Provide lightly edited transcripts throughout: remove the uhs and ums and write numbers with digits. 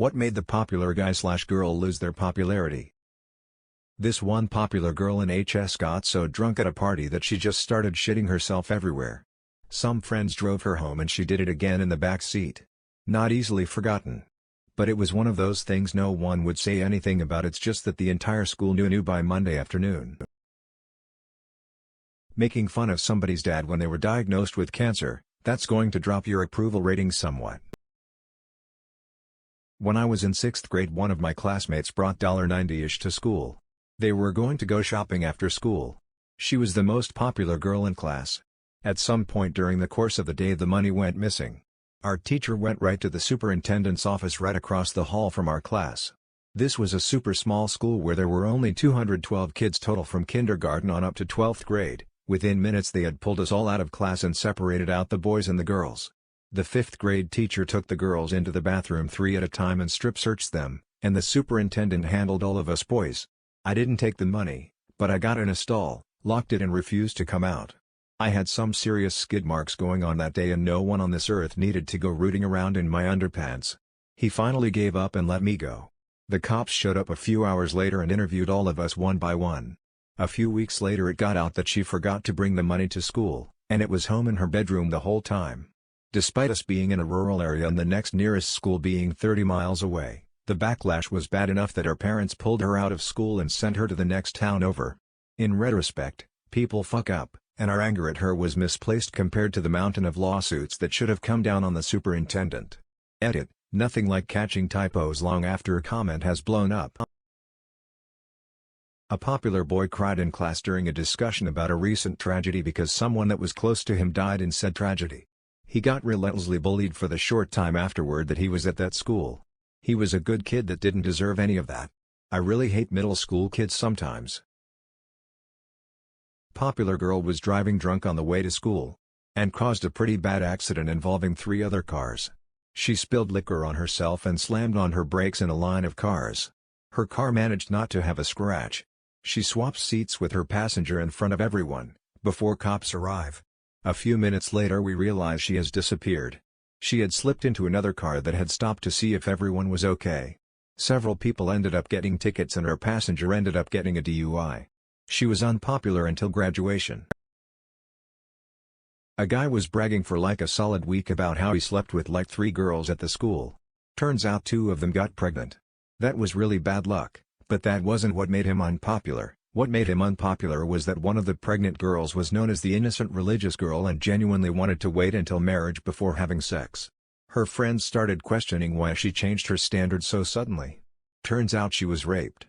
What made the popular guy/girl lose their popularity? This one popular girl in HS got so drunk at a party that she just started shitting herself everywhere. Some friends drove her home and she did it again in the back seat. Not easily forgotten. But it was one of those things no one would say anything about. It's just that the entire school knew by Monday afternoon. Making fun of somebody's dad when they were diagnosed with cancer, that's going to drop your approval rating somewhat. When I was in 6th grade, one of my classmates brought $90-ish to school. They were going to go shopping after school. She was the most popular girl in class. At some point during the course of the day the money went missing. Our teacher went right to the superintendent's office right across the hall from our class. This was a super small school where there were only 212 kids total from kindergarten on up to 12th grade. Within minutes they had pulled us all out of class and separated out the boys and the girls. The 5th grade teacher took the girls into the bathroom 3 at a time and strip searched them, and the superintendent handled all of us boys. I didn't take the money, but I got in a stall, locked it and refused to come out. I had some serious skid marks going on that day and no one on this earth needed to go rooting around in my underpants. He finally gave up and let me go. The cops showed up a few hours later and interviewed all of us one by one. A few weeks later it got out that she forgot to bring the money to school, and it was home in her bedroom the whole time. Despite us being in a rural area and the next nearest school being 30 miles away, the backlash was bad enough that her parents pulled her out of school and sent her to the next town over. In retrospect, people fuck up, and our anger at her was misplaced compared to the mountain of lawsuits that should have come down on the superintendent. Edit: nothing like catching typos long after a comment has blown up. A popular boy cried in class during a discussion about a recent tragedy because someone that was close to him died in said tragedy. He got relentlessly bullied for the short time afterward that he was at that school. He was a good kid that didn't deserve any of that. I really hate middle school kids sometimes. Popular girl was driving drunk on the way to school, and caused a pretty bad accident involving 3 other cars. She spilled liquor on herself and slammed on her brakes in a line of cars. Her car managed not to have a scratch. She swapped seats with her passenger in front of everyone, before cops arrive. A few minutes later we realized she has disappeared. She had slipped into another car that had stopped to see if everyone was okay. Several people ended up getting tickets and her passenger ended up getting a DUI. She was unpopular until graduation. A guy was bragging for like a solid week about how he slept with like 3 girls at the school. Turns out 2 of them got pregnant. That was really bad luck, but that wasn't what made him unpopular. What made him unpopular was that one of the pregnant girls was known as the innocent religious girl and genuinely wanted to wait until marriage before having sex. Her friends started questioning why she changed her standards so suddenly. Turns out she was raped.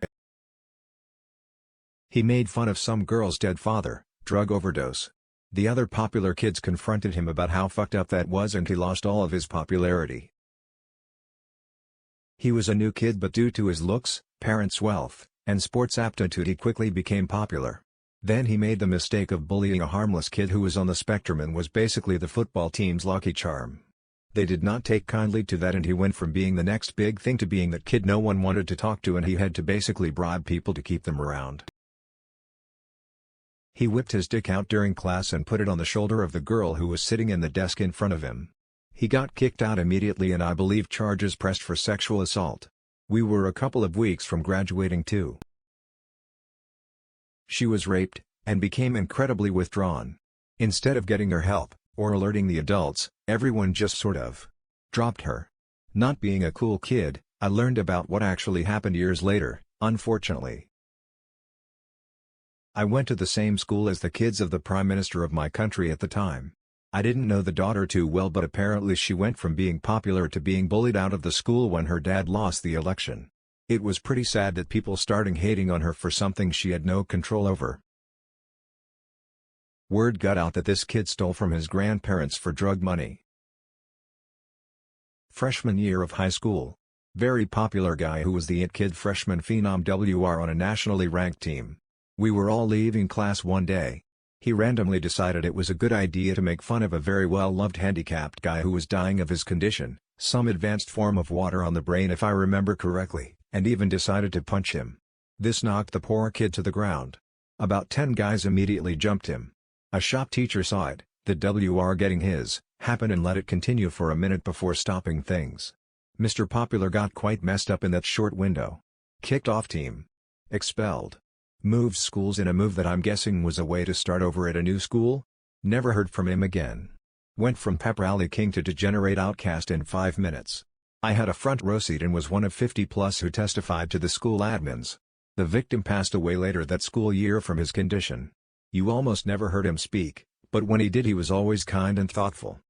He made fun of some girl's dead father, drug overdose. The other popular kids confronted him about how fucked up that was and he lost all of his popularity. He was a new kid but due to his looks, parents' wealth, and sports aptitude he quickly became popular. Then he made the mistake of bullying a harmless kid who was on the spectrum and was basically the football team's lucky charm. They did not take kindly to that and he went from being the next big thing to being that kid no one wanted to talk to and he had to basically bribe people to keep them around. He whipped his dick out during class and put it on the shoulder of the girl who was sitting in the desk in front of him. He got kicked out immediately and I believe charges pressed for sexual assault. We were a couple of weeks from graduating too. She was raped, and became incredibly withdrawn. Instead of getting her help, or alerting the adults, everyone just sort of dropped her. Not being a cool kid, I learned about what actually happened years later, unfortunately. I went to the same school as the kids of the Prime Minister of my country at the time. I didn't know the daughter too well but apparently she went from being popular to being bullied out of the school when her dad lost the election. It was pretty sad that people started hating on her for something she had no control over. Word got out that this kid stole from his grandparents for drug money. Freshman year of high school. Very popular guy who was the it kid freshman phenom WR on a nationally ranked team. We were all leaving class one day. He randomly decided it was a good idea to make fun of a very well-loved handicapped guy who was dying of his condition, some advanced form of water on the brain if I remember correctly, and even decided to punch him. This knocked the poor kid to the ground. About 10 guys immediately jumped him. A shop teacher saw it, the WR getting his, happen and let it continue for a minute before stopping things. Mr. Popular got quite messed up in that short window. Kicked off team. Expelled. Moved schools in a move that I'm guessing was a way to start over at a new school? Never heard from him again. Went from pep rally king to degenerate outcast in 5 minutes. I had a front row seat and was one of 50 plus who testified to the school admins. The victim passed away later that school year from his condition. You almost never heard him speak, but when he did he was always kind and thoughtful.